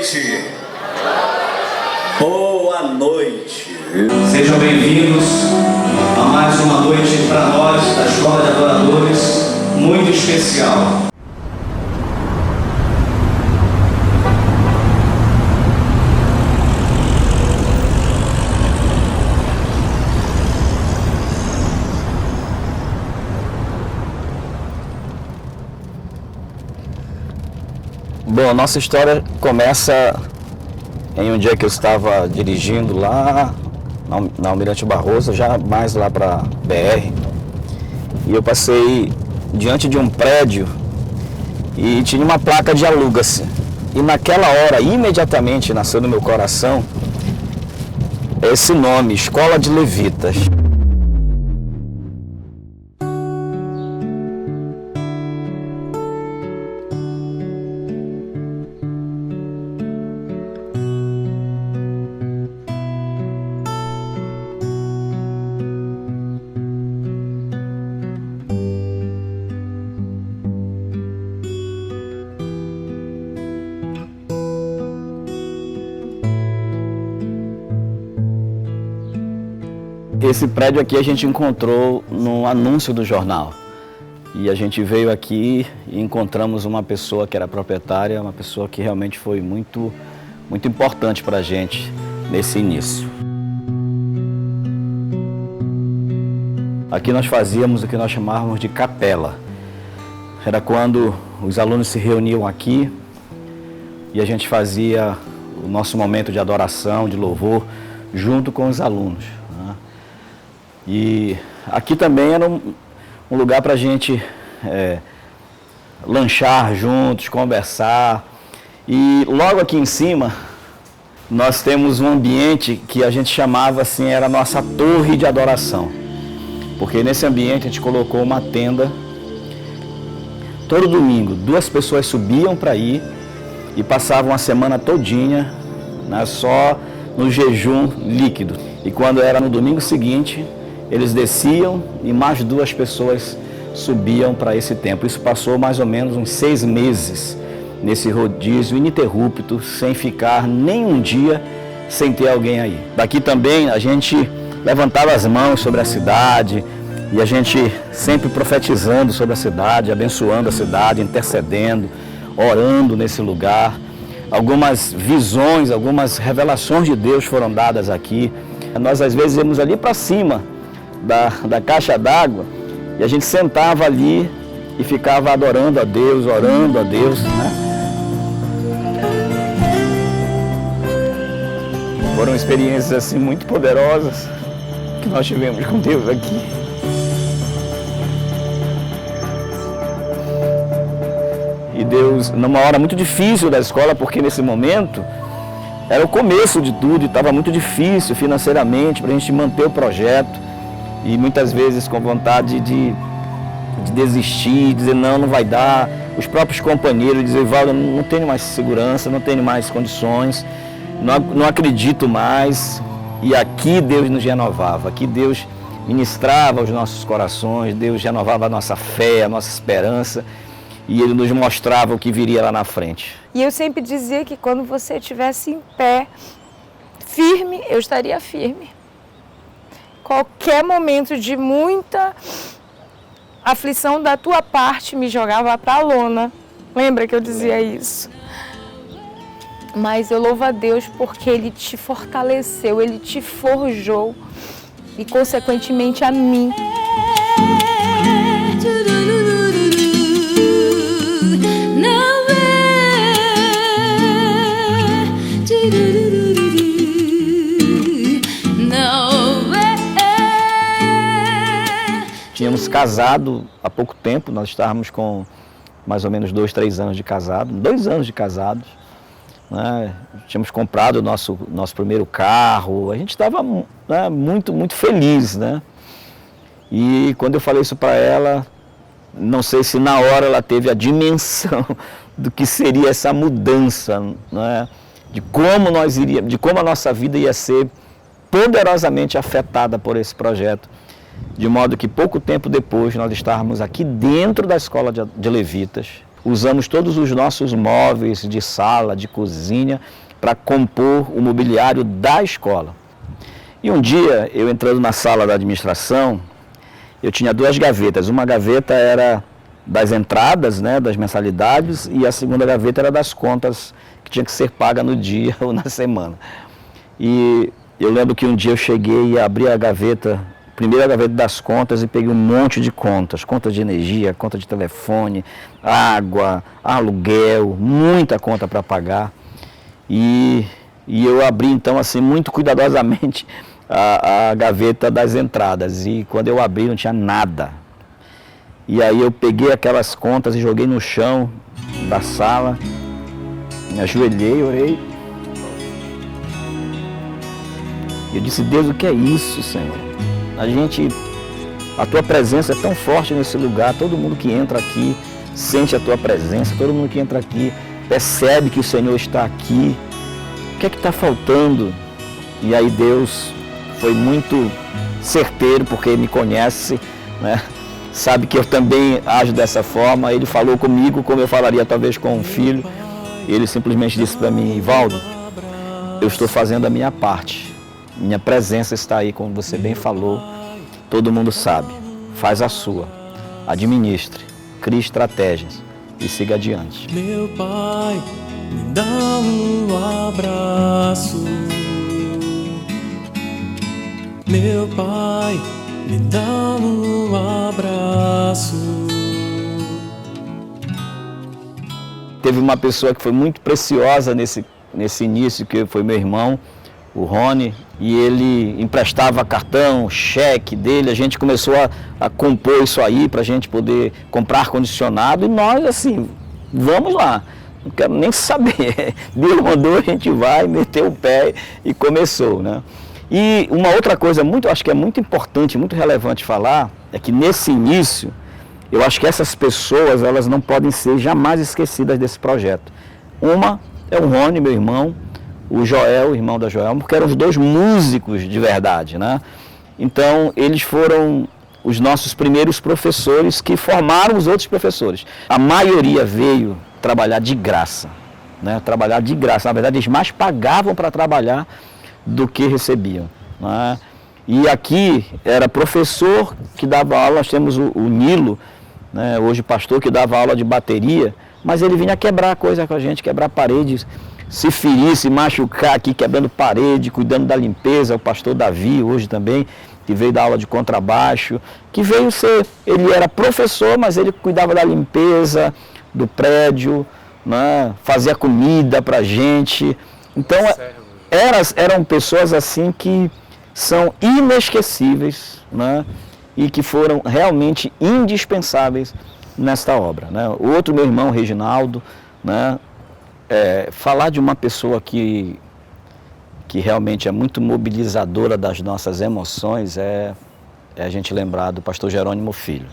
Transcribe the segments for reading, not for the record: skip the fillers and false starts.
noite. Boa noite. Sejam bem-vindos a mais uma noite para nós da Escola de Adoradores, muito especial. Bom, a nossa história começa em um dia que eu estava dirigindo lá na Almirante Barroso, já mais lá para BR, e eu passei diante de um prédio e tinha uma placa de aluga-se. E naquela hora, imediatamente nasceu no meu coração esse nome, Escola de Levitas. Esse prédio aqui a gente encontrou no anúncio do jornal. E a gente veio aqui e encontramos uma pessoa que era proprietária, uma pessoa que realmente foi muito importante para a gente nesse início. Aqui nós fazíamos o que nós chamávamos de capela. Era quando os alunos se reuniam aqui e a gente fazia o nosso momento de adoração, de louvor, junto com os alunos. E aqui também era um lugar para a gente lanchar juntos, conversar. E logo aqui em cima, nós temos um ambiente que a gente chamava assim, era a nossa torre de adoração. Porque nesse ambiente a gente colocou uma tenda. Todo domingo, 2 pessoas subiam para ir e passavam a semana todinha, né, só no jejum líquido. E quando era no domingo seguinte, eles desciam e mais 2 pessoas subiam para esse templo. Isso passou mais ou menos uns 6 meses nesse rodízio ininterrupto, sem ficar nem um dia sem ter alguém aí. Daqui também a gente levantava as mãos sobre a cidade e a gente sempre profetizando sobre a cidade, abençoando a cidade, intercedendo, orando nesse lugar. Algumas visões, algumas revelações de Deus foram dadas aqui. Nós às vezes íamos ali para cima da caixa d'água e a gente sentava ali e ficava adorando a Deus, orando a Deus, né? Foram experiências assim muito poderosas que nós tivemos com Deus aqui. E Deus, numa hora muito difícil da escola, porque nesse momento era o começo de tudo e estava muito difícil financeiramente para a gente manter o projeto. E muitas vezes com vontade de desistir, dizer não vai dar. Os próprios companheiros dizer, Valdo, não tenho mais segurança, não tenho mais condições, não acredito mais. E aqui Deus nos renovava, aqui Deus ministrava os nossos corações, Deus renovava a nossa fé, a nossa esperança. E Ele nos mostrava o que viria lá na frente. E eu sempre dizia que quando você estivesse em pé, firme, eu estaria firme. Qualquer momento de muita aflição da tua parte me jogava para a lona. Lembra que eu dizia isso? Mas eu louvo a Deus porque Ele te fortaleceu, Ele te forjou e, consequentemente, a mim. Tínhamos casado há pouco tempo, nós estávamos com mais ou menos 2, 3 anos de casado, 2 anos de casados, né? Tínhamos comprado o nosso primeiro carro, a gente estava, né, muito feliz, né? E quando eu falei isso para ela, não sei se na hora ela teve a dimensão do que seria essa mudança, né? De como a nossa vida ia ser poderosamente afetada por esse projeto. De modo que pouco tempo depois nós estávamos aqui dentro da escola de levitas, usamos todos os nossos móveis de sala, de cozinha, para compor o mobiliário da escola. E um dia, eu entrando na sala da administração, eu tinha 2 gavetas. Uma gaveta era das entradas, né, das mensalidades, e a segunda gaveta era das contas que tinha que ser paga no dia ou na semana. E eu lembro que um dia eu cheguei e abri a gaveta, primeira gaveta das contas, e peguei um monte de contas, conta de energia, conta de telefone, água, aluguel, muita conta para pagar. E eu abri então assim muito cuidadosamente a gaveta das entradas, e quando eu abri não tinha nada. E aí eu peguei aquelas contas e joguei no chão da sala, me ajoelhei, orei. E eu disse: Deus, o que é isso, Senhor? A Tua presença é tão forte nesse lugar, todo mundo que entra aqui sente a Tua presença, todo mundo que entra aqui percebe que o Senhor está aqui. O que é que está faltando? E aí Deus foi muito certeiro, porque me conhece, né? Sabe que eu também ajo dessa forma. Ele falou comigo como eu falaria talvez com um filho. Ele simplesmente disse para mim: Ivaldo, eu estou fazendo a minha parte. Minha presença está aí, como você bem falou. Todo mundo sabe. Faz a sua. Administre. Crie estratégias e siga adiante. Meu Pai, me dá um abraço. Meu Pai, me dá um abraço. Teve uma pessoa que foi muito preciosa nesse início, que foi meu irmão, o Rony, e ele emprestava cartão, cheque dele. A gente começou a compor isso aí para a gente poder comprar ar-condicionado, e nós assim, vamos lá, não quero nem saber. Deus mandou, a gente vai, meteu o pé e começou, né? E uma outra coisa, acho que é muito importante, muito relevante falar, é que nesse início, eu acho que essas pessoas, elas não podem ser jamais esquecidas desse projeto. Uma é o Rony, meu irmão, o Joel, o irmão da Joel, porque eram os 2 músicos de verdade, né? Então, eles foram os nossos primeiros professores que formaram os outros professores. A maioria veio trabalhar de graça, né? Trabalhar de graça. Na verdade, eles mais pagavam para trabalhar do que recebiam, né? E aqui era professor que dava aula. Nós temos o Nilo, né, hoje pastor, que dava aula de bateria, mas ele vinha quebrar coisa com a gente, quebrar paredes, se ferir, se machucar aqui, quebrando parede, cuidando da limpeza. O pastor Davi, hoje também, que veio dar aula de contrabaixo, que veio ser, ele era professor, mas ele cuidava da limpeza do prédio, né, fazia comida pra gente. Então, eram pessoas assim que são inesquecíveis, né, e que foram realmente indispensáveis nesta obra, né? O outro meu irmão, Reginaldo, né, falar de uma pessoa que realmente é muito mobilizadora das nossas emoções é a gente lembrar do pastor Jerônimo Filho.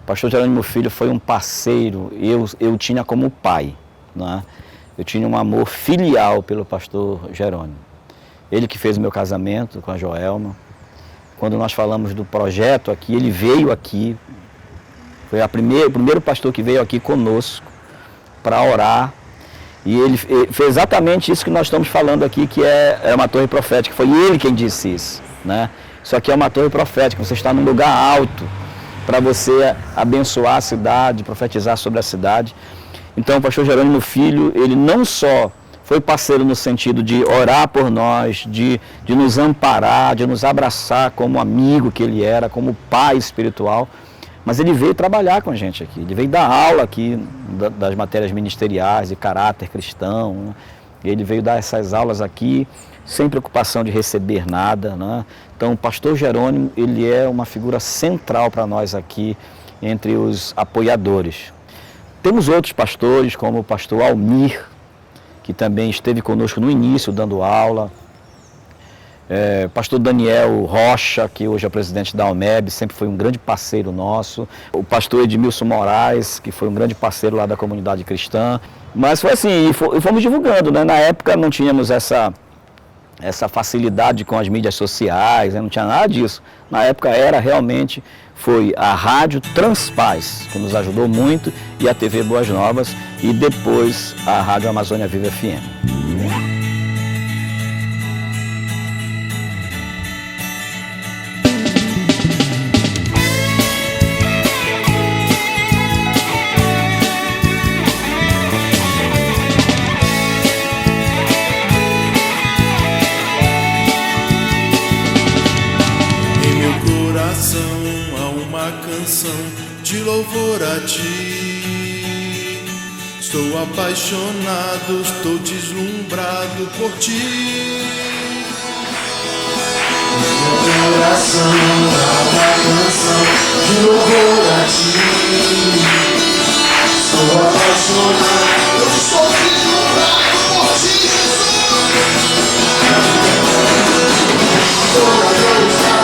O pastor Jerônimo Filho foi um parceiro, eu tinha como pai, né? Eu tinha um amor filial pelo pastor Jerônimo. Ele que fez o meu casamento com a Joelma. Quando nós falamos do projeto aqui, ele veio aqui. Foi o primeiro pastor que veio aqui conosco para orar. E ele fez exatamente isso que nós estamos falando aqui, que é uma torre profética. Foi ele quem disse isso, né? Isso aqui é uma torre profética. Você está num lugar alto para você abençoar a cidade, profetizar sobre a cidade. Então, o pastor Jerônimo Filho, ele não só foi parceiro no sentido de orar por nós, de nos amparar, de nos abraçar como amigo que ele era, como pai espiritual, mas ele veio trabalhar com a gente aqui. Ele veio dar aula aqui das matérias ministeriais, de caráter cristão, né? Ele veio dar essas aulas aqui, sem preocupação de receber nada, né? Então, o pastor Jerônimo, ele é uma figura central para nós aqui, entre os apoiadores. Temos outros pastores, como o pastor Almir, que também esteve conosco no início, dando aula. Pastor Daniel Rocha, que hoje é presidente da Almeb, sempre foi um grande parceiro nosso. O pastor Edmilson Moraes, que foi um grande parceiro lá da comunidade cristã. Mas foi assim, e fomos divulgando, né? Na época não tínhamos essa essa facilidade com as mídias sociais, né? Não tinha nada disso. Na época foi a Rádio Transpaz, que nos ajudou muito, e a TV Boas Novas, e depois a Rádio Amazônia Viva FM. Há uma canção de louvor a ti. Estou apaixonado, estou deslumbrado por ti. No meu coração há uma canção de louvor a ti. Estou apaixonado, eu estou deslumbrado por ti, Jesus. Toda dor está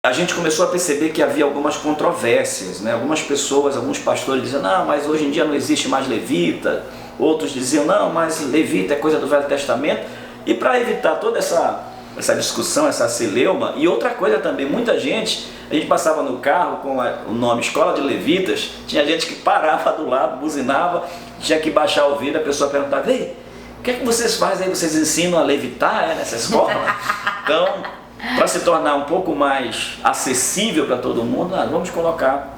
A gente começou a perceber que havia algumas controvérsias, né? Algumas pessoas, alguns pastores diziam, não, mas hoje em dia não existe mais levita. Outros diziam, não, mas levita é coisa do Velho Testamento. E para evitar toda essa discussão, essa celeuma, e outra coisa também, muita gente, a gente passava no carro com o nome Escola de Levitas, tinha gente que parava do lado, buzinava, tinha que baixar o vidro, a pessoa perguntava, ei, o que é que vocês fazem aí? Vocês ensinam a levitar nessa escola? Então, para se tornar um pouco mais acessível para todo mundo, vamos colocar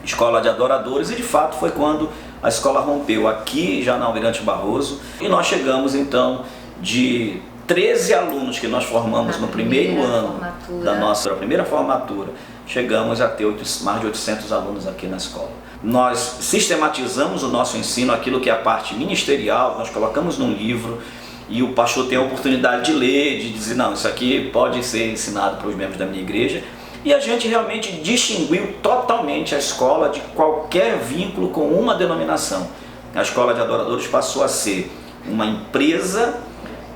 Escola de Adoradores, e de fato foi quando a escola rompeu aqui, já na Almirante Barroso, e nós chegamos então de 13 alunos que nós formamos no primeiro ano da nossa primeira formatura, chegamos a ter mais de 800 alunos aqui na escola. Nós sistematizamos o nosso ensino, aquilo que é a parte ministerial, nós colocamos num livro, e o pastor tem a oportunidade de ler, de dizer, não, isso aqui pode ser ensinado para os membros da minha igreja. E a gente realmente distinguiu totalmente a escola de qualquer vínculo com uma denominação. A Escola de Adoradores passou a ser uma empresa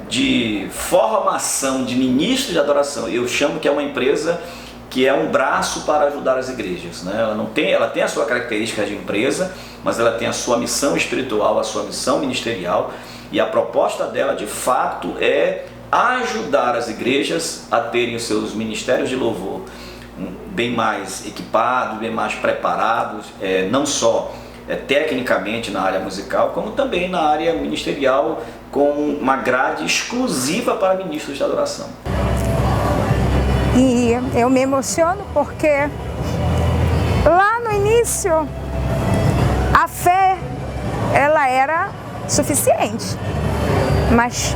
de formação de ministros de adoração. Eu chamo que é uma empresa que é um braço para ajudar as igrejas, né? Ela tem a sua característica de empresa, mas ela tem a sua missão espiritual, a sua missão ministerial, e a proposta dela de fato é ajudar as igrejas a terem os seus ministérios de louvor bem mais equipados, bem mais preparados, não só tecnicamente na área musical, como também na área ministerial, com uma grade exclusiva para ministros de adoração. E eu me emociono porque lá no início a fé ela era suficiente, mas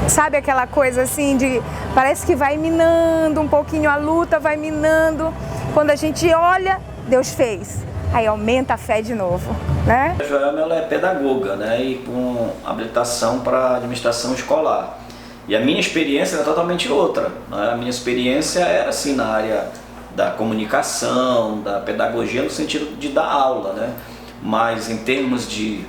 sabe aquela coisa assim de parece que vai minando um pouquinho a luta, vai minando, quando a gente olha, Deus fez, aí aumenta a fé de novo, né? A Joelma, ela é pedagoga, né, e com habilitação para administração escolar. E a minha experiência era totalmente outra, né? A minha experiência era assim na área da comunicação, da pedagogia, no sentido de dar aula, né? Mas em termos de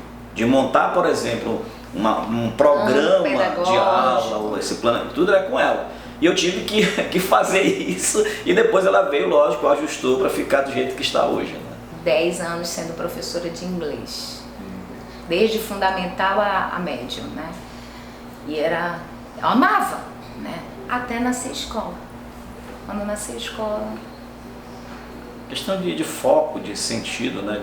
montar, por exemplo, um programa de aula, ou esse plano, tudo era com ela. E eu tive que fazer isso, e depois ela veio, lógico, ajustou para ficar do jeito que está hoje, né? 10 anos sendo professora de inglês, desde fundamental a médio, né? E eu amava, né? Até nascer escola. Quando nasceu escola... Questão de foco, de sentido, né?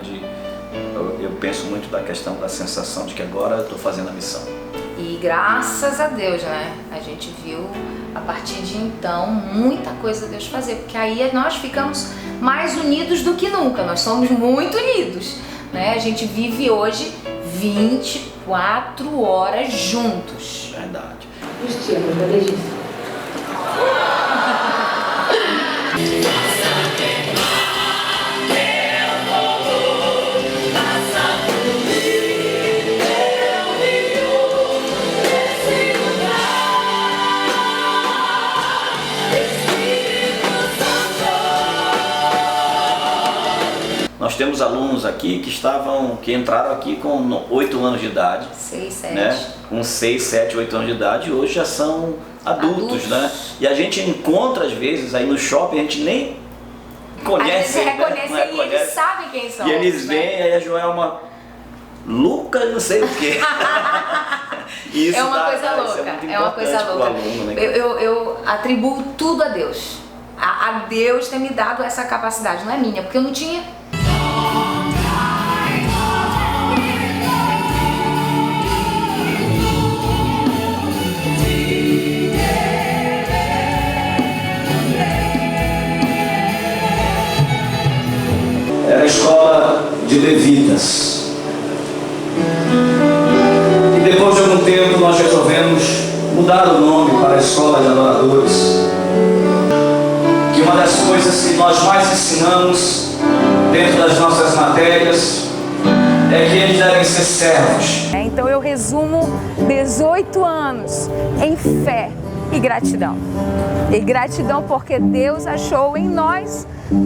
Eu penso muito da questão da sensação de que agora eu estou fazendo a missão. E graças a Deus, né? A gente viu, a partir de então, muita coisa Deus fazer. Porque aí nós ficamos mais unidos do que nunca. Nós somos muito unidos, né? A gente vive hoje 24 horas juntos. Verdade. Cristiano, cadê isso? alunos aqui que entraram aqui com 8 anos de idade. 6, 7. Né? Com 6, 7, 8 anos de idade, e hoje já são adultos, né? E a gente encontra às vezes aí no shopping, a gente nem conhece. Às vezes reconhece, né? e eles sabem quem são. E eles né? vêm, aí a Joelma, Lucas, não sei o quê. Isso é uma dá, coisa isso louca, muito é uma coisa importante pro louca. aluno, né? Eu atribuo tudo a Deus. A Deus ter me dado essa capacidade, não é minha, porque eu não tinha. Era a escola de levitas. E depois de algum tempo nós resolvemos mudar o nome para a escola de adoradores. Que uma das coisas que nós mais ensinamos dentro das nossas matérias é que eles devem ser servos. Então eu resumo 18 anos em fé e gratidão. E gratidão porque Deus achou em nós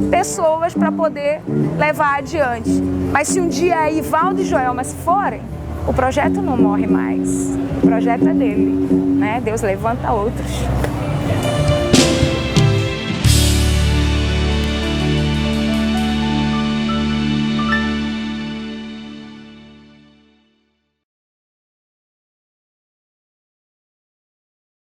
pessoas para poder levar adiante. Mas se um dia Ivaldo e Joelma se forem, o projeto não morre mais. O projeto é dele, né? Deus levanta outros.